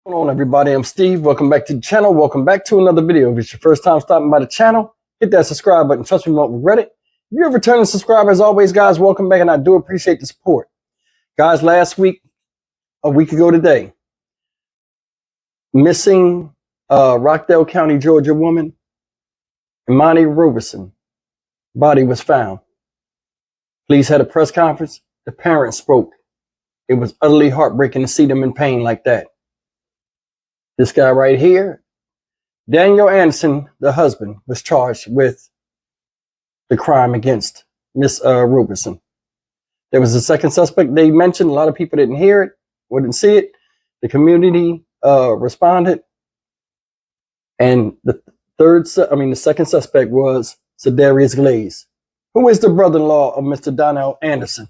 What's going on, everybody? I'm Steve. Welcome back to the channel. Welcome back to another video. If it's your first time stopping by the channel, hit that subscribe button. Trust me, you won't regret it. If you're a returning subscriber, as always, guys, welcome back, and I do appreciate the support. Guys, last week, a week ago today, missing Rockdale County, Georgia woman, Imani Roberson, body was found. Police had a press conference. The parents spoke. It was utterly heartbreaking to see them in pain like that. This guy right here, Daniel Anderson, the husband, was charged with the crime against Miss Roberson. There was a second suspect they mentioned. A lot of people didn't hear it, wouldn't see it. The community responded. And the second suspect was Cedarius Glaze, who is the brother-in-law of Mr. Donnell Anderson.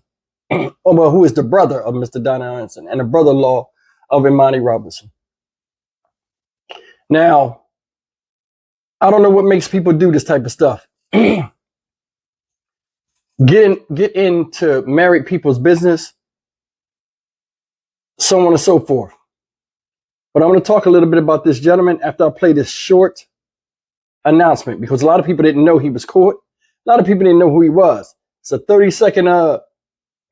Who is the brother of Mr. Donnell Anderson and the brother-in-law of Imani Roberson. Now, I don't know what makes people do this type of stuff. Get into married people's business, so on and so forth. But I'm going to talk a little bit about this gentleman after I play this short announcement, because a lot of people didn't know he was caught. A lot of people didn't know who he was. It's a 30-second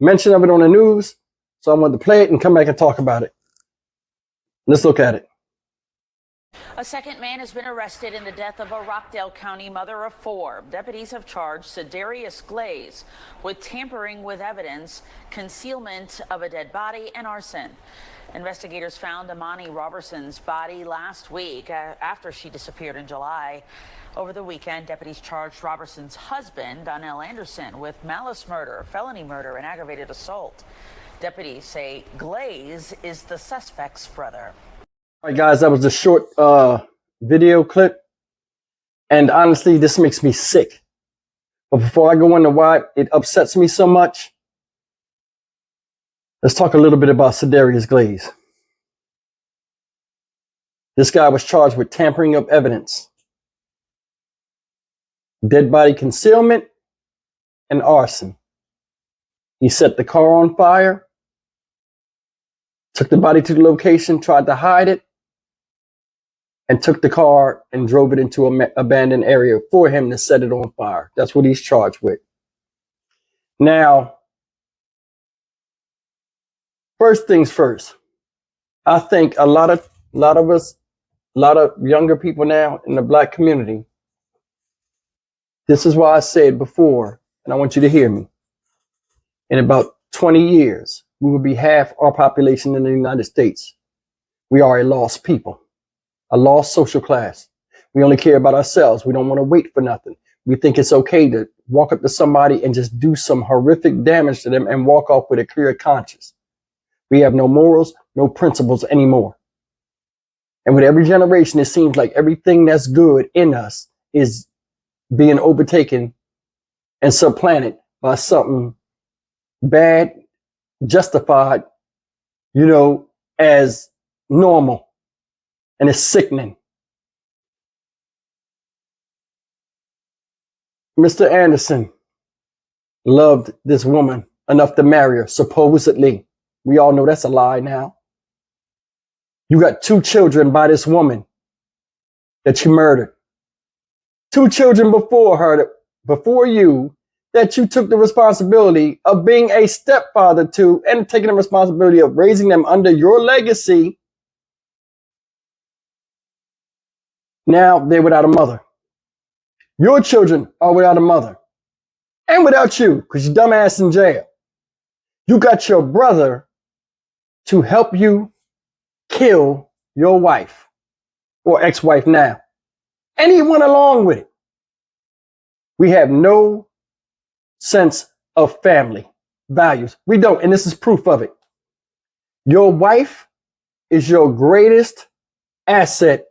mention of it on the news, so I wanted to play it and come back and talk about it. Let's look at it. A second man has been arrested in the death of a Rockdale County mother of four. Deputies have charged Cedarius Glaze with tampering with evidence, concealment of a dead body, and arson. Investigators found Imani Roberson's body last week after she disappeared in July. Over the weekend, deputies charged Roberson's husband, Donnell Anderson, with malice murder, felony murder, and aggravated assault. Deputies say Glaze is the suspect's brother. All right, guys, that was a short video clip. And honestly, this makes me sick. But before I go into why it upsets me so much, let's talk a little bit about Cedarius Glaze. This guy was charged with tampering of evidence, dead body concealment, and arson. He set the car on fire, took the body to the location, tried to hide it, and took the car and drove it into an abandoned area for him to set it on fire. That's what he's charged with. Now, first things first, I think a lot of younger people now in the black community, this is why I said before, and I want you to hear me. In about 20 years, we will be half our population in the United States. We are a lost people, a lost social class. We only care about ourselves. We don't want to wait for nothing. We think it's okay to walk up to somebody and just do some horrific damage to them and walk off with a clear conscience. We have no morals, no principles anymore. And with every generation, it seems like everything that's good in us is being overtaken and supplanted by something bad, justified, as normal. And it's sickening. Mr. Anderson loved this woman enough to marry her, supposedly. We all know that's a lie now. You got 2 children by this woman that you murdered. 2 children before you, that you took the responsibility of being a stepfather to and taking the responsibility of raising them under your legacy. Now they're without a mother. Your children are without a mother. And without you, because your dumbass in jail. You got your brother to help you kill your wife, or ex-wife now. And he went along with it. We have no sense of family values. We don't, and this is proof of it. Your wife is your greatest asset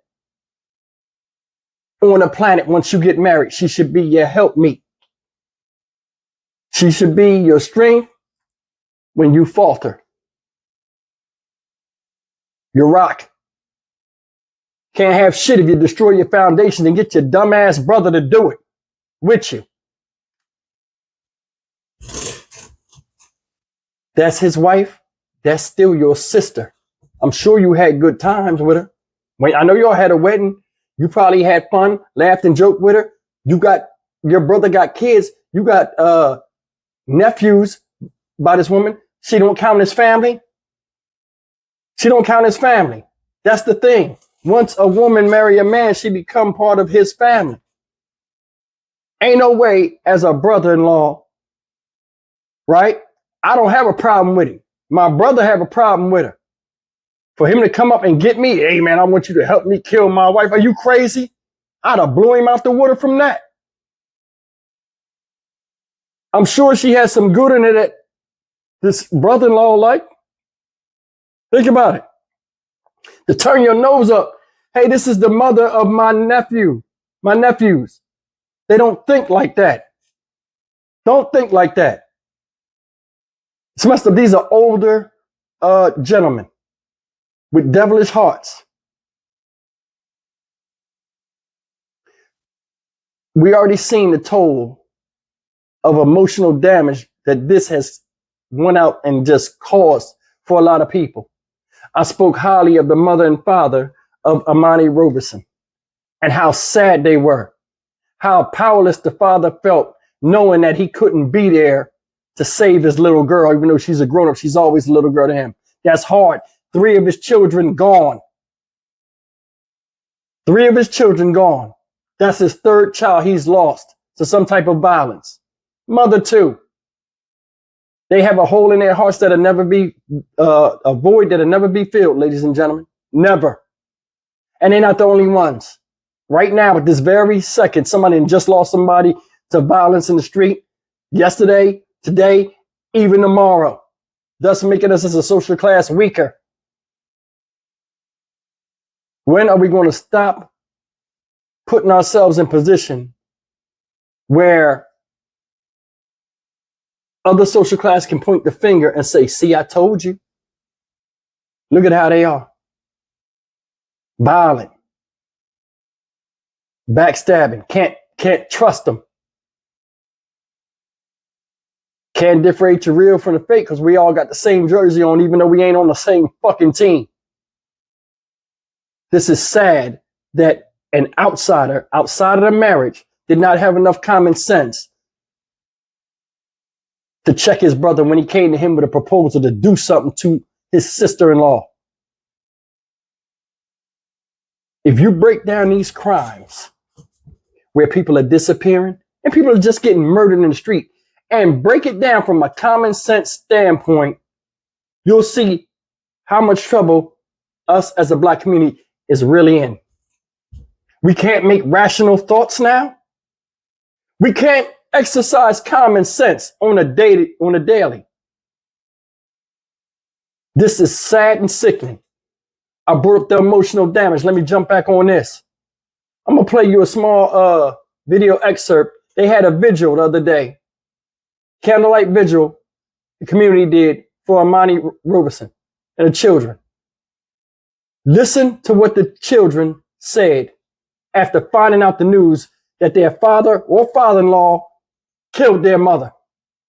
on the planet. Once you get married, she should be your helpmeet. She should be your strength when you falter. Your rock. Can't have shit if you destroy your foundation and get your dumbass brother to do it with you. That's his wife. That's still your sister. I'm sure you had good times with her. When I know y'all had a wedding, you probably had fun, laughed and joked with her. You got, your brother got kids. You got nephews by this woman. She don't count as family. She don't count as family. That's the thing. Once a woman marry a man, she become part of his family. Ain't no way as a brother-in-law, right? I don't have a problem with it. My brother have a problem with her. For him to come up and get me, hey man, I want you to help me kill my wife. Are you crazy? I'd have blew him out the water from that. I'm sure she has some good in it that this brother-in-law like. Think about it. To turn your nose up. Hey, this is the mother of my nephews. They don't think like that. Don't think like that. These are older gentlemen with devilish hearts. We already seen the toll of emotional damage that this has went out and just caused for a lot of people. I spoke highly of the mother and father of Imani Roberson and how sad they were, how powerless the father felt knowing that he couldn't be there to save his little girl. Even though she's a grown-up, she's always a little girl to him. That's hard. 3 of his children gone. 3 of his children gone. That's his 3rd child he's lost to some type of violence. Mother too. They have a hole in their hearts that'll never be, a void that'll never be filled, ladies and gentlemen. Never. And they're not the only ones. Right now, at this very second, somebody just lost somebody to violence in the street. Yesterday, today, even tomorrow. Thus making us as a social class weaker. When are we going to stop putting ourselves in position where other social class can point the finger and say, see, I told you. Look at how they are. Violent. Backstabbing. Can't trust them. Can't differentiate the real from the fake because we all got the same jersey on even though we ain't on the same fucking team. This is sad that an outsider outside of the marriage did not have enough common sense to check his brother when he came to him with a proposal to do something to his sister-in-law. If you break down these crimes where people are disappearing and people are just getting murdered in the street and break it down from a common sense standpoint, you'll see how much trouble us as a black community is really in. We can't make rational thoughts now. We can't exercise common sense on a daily. This is sad and sickening. I brought up the emotional damage. Let me jump back on this. I'm gonna play you a small video excerpt. They had a vigil the other day. Candlelight vigil the community did for Imani Roberson and the children. Listen to what the children said after finding out the news that their father or father-in-law killed their mother,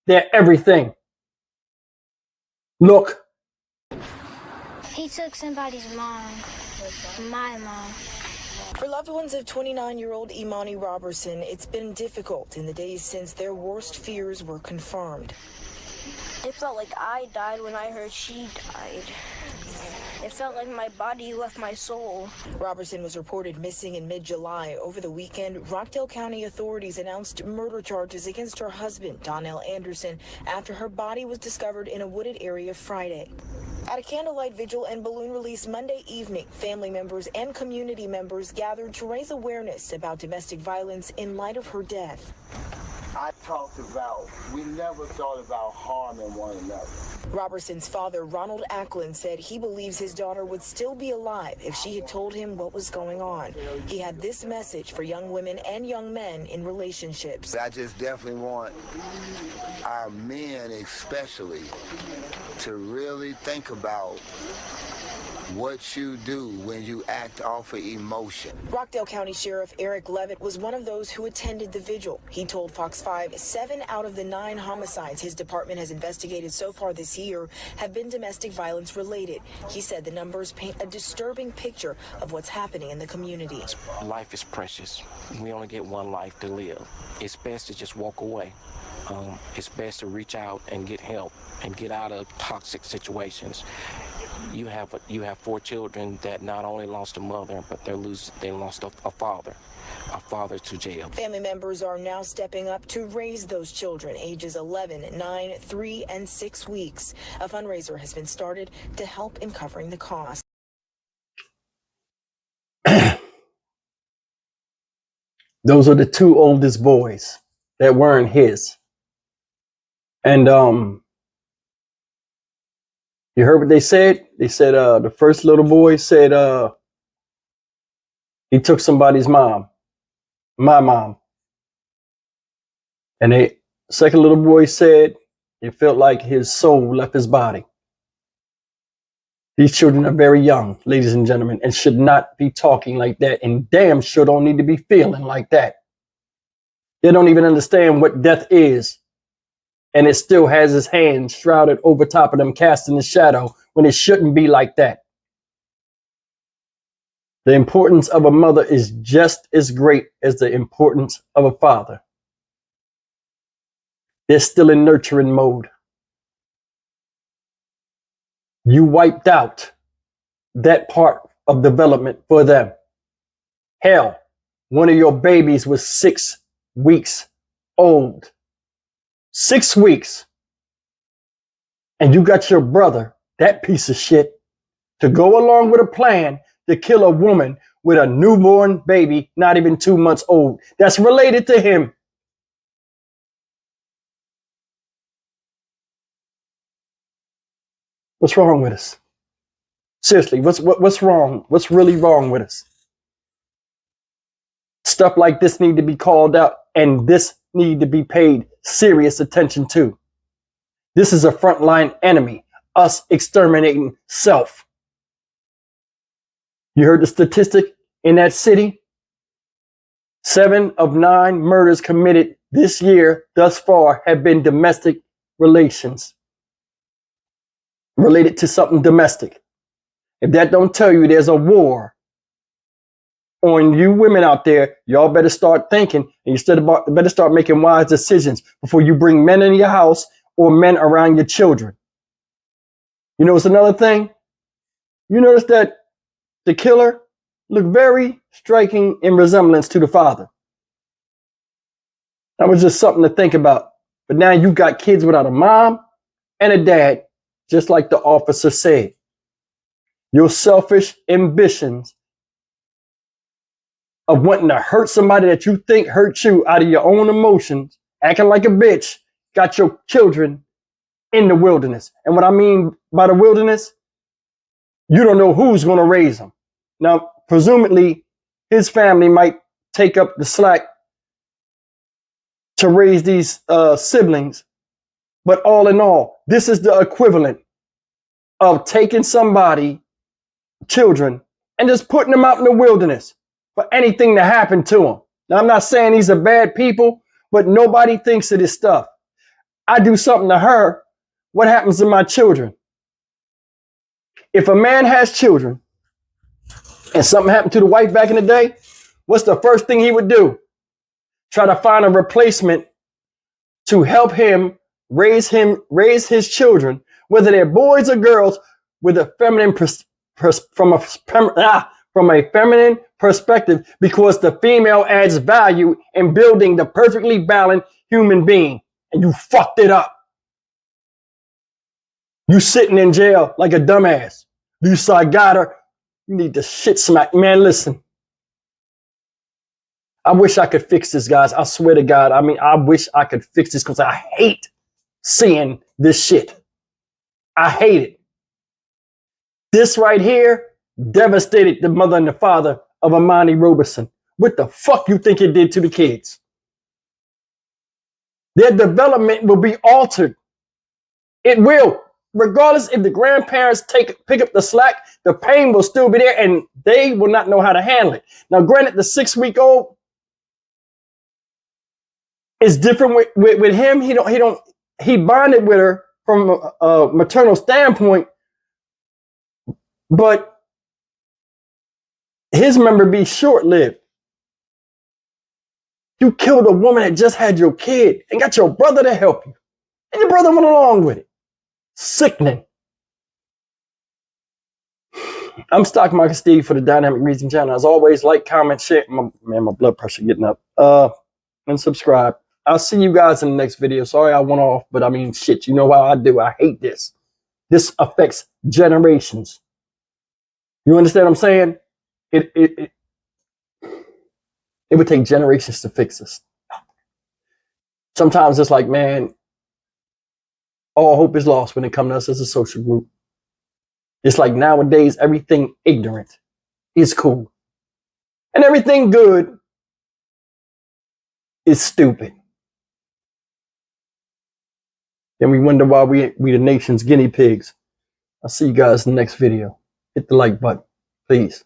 their everything. Look. He took somebody's mom, my mom. For loved ones of 29-year-old Imani Roberson, it's been difficult in the days since their worst fears were confirmed. It felt like I died when I heard she died. It felt like my body left my soul. Roberson was reported missing in mid-July. Over the weekend, Rockdale County authorities announced murder charges against her husband, Donnell Anderson, after her body was discovered in a wooded area Friday. At a candlelight vigil and balloon release Monday evening, family members and community members gathered to raise awareness about domestic violence in light of her death. I talked about, we never thought about harming one another. Roberson's father, Ronald Ackland, said he believes his daughter would still be alive if she had told him what was going on. He had this message for young women and young men in relationships. I just definitely want our men especially to really think about what you do when you act off of emotion. Rockdale County Sheriff Eric Levitt was one of those who attended the vigil. He told Fox 5 7 out of the 9 homicides his department has investigated so far this year have been domestic violence related. He said the numbers paint a disturbing picture of what's happening in the community. Life is precious. We only get one life to live. It's best to just walk away. It's best to reach out and get help and get out of toxic situations. You have 4 children that not only lost a mother, but they lost a father to jail. Family members are now stepping up to raise those children, ages 11, 9, 3, and 6 weeks. A fundraiser has been started to help in covering the cost. Those are the 2 oldest boys that weren't his. And you heard what they said? They said the first little boy said he took somebody's mom, my mom. And the second little boy said it felt like his soul left his body. These children are very young, ladies and gentlemen, and should not be talking like that, and damn sure don't need to be feeling like that. They don't even understand what death is. And it still has his hand shrouded over top of them, casting a shadow when it shouldn't be like that. The importance of a mother is just as great as the importance of a father. They're still in nurturing mode. You wiped out that part of development for them. Hell, one of your babies was 6 weeks old. 6 weeks. And you got your brother, that piece of shit, to go along with a plan to kill a woman with a newborn baby, not even 2 months old. That's related to him. What's wrong with us? Seriously, what's wrong? What's really wrong with us? Stuff like this need to be called out, and this need to be paid serious attention to. This is a frontline enemy, us exterminating self. You heard the statistic in that city? 7 of 9 murders committed this year thus far have been domestic relations. Related to something domestic. If that don't tell you there's a war on you women out there, y'all better start thinking, and better start making wise decisions before you bring men in your house or men around your children. You know, it's another thing. You notice that the killer looked very striking in resemblance to the father. That was just something to think about. But now you got kids without a mom and a dad, just like the officer said. Your selfish ambitions of wanting to hurt somebody that you think hurt you out of your own emotions, acting like a bitch, got your children in the wilderness. And what I mean by the wilderness, you don't know who's going to raise them. Now, presumably, his family might take up the slack to raise these siblings. But all in all, this is the equivalent of taking somebody, children, and just putting them out in the wilderness for anything to happen to them. Now, I'm not saying these are bad people, but nobody thinks of this stuff. I do something to her, what happens to my children? If a man has children and something happened to the wife back in the day, what's the first thing he would do? Try to find a replacement to help him raise his children, whether they're boys or girls, with a feminine from a feminine perspective, because the female adds value in building the perfectly balanced human being, and you fucked it up. You sitting in jail like a dumbass. You saw I got her. You need to shit smack. Man, listen. I wish I could fix this, guys. I swear to God. I mean, I wish I could fix this because I hate seeing this shit. I hate it. This right here devastated the mother and the father of Imani Roberson. What the fuck you think it did to the kids? Their development will be altered. It will. regardless if the grandparents pick up the slack, the pain will still be there and they will not know how to handle it. Now, granted, the 6-week-old is different with him. He bonded with her from a maternal standpoint, but his memory be short-lived. You killed a woman that just had your kid and got your brother to help you. And your brother went along with it. Sickening. I'm Stock Market Steve for the Dynamic Reason channel. As always, like, comment, share. My blood pressure getting up. And subscribe. I'll see you guys in the next video. Sorry I went off, but I mean, shit, you know how I do. I hate this. This affects generations. You understand what I'm saying? It would take generations to fix this. Sometimes it's like, man, all hope is lost when it comes to us as a social group. It's like nowadays, everything ignorant is cool. And everything good is stupid. And we wonder why we the nation's guinea pigs. I'll see you guys in the next video. Hit the like button, please.